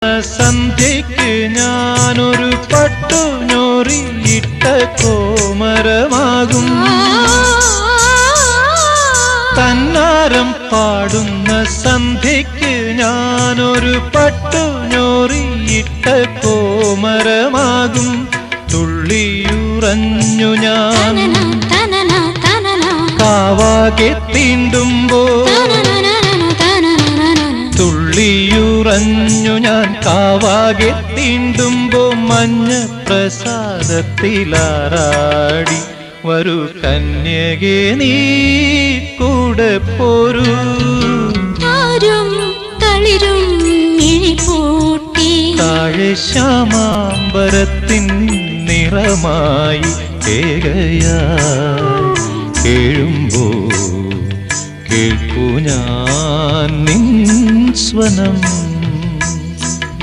സന്ധ്യയ്ക്ക് ഞാനൊരു പട്ടുഞോറിയിട്ട കോമരമാകും. തന്നാരം പാടുന്ന സന്ധ്യയ്ക്ക് ഞാനൊരു പട്ടുഞോറിയിട്ട കോമരമാകും. തുള്ളിയുറഞ്ഞു ഞാൻ കാവാകെ തീണ്ടുമ്പോൾ, തുള്ളിയുറഞ്ഞു ഞാൻ കാവാകെ തീണ്ടുമ്പോ മഞ്ഞ പ്രസാദത്തിലാറാടി വരൂ കന്യകേ നീ കൂടെ പോരൂ. താഴെ ശ്യാമാംബരത്തിൻ നിറമായി ഏകയായി കേഴുമ്പോ കേൾപ്പു ഞാൻ നിൻ സ്വനം.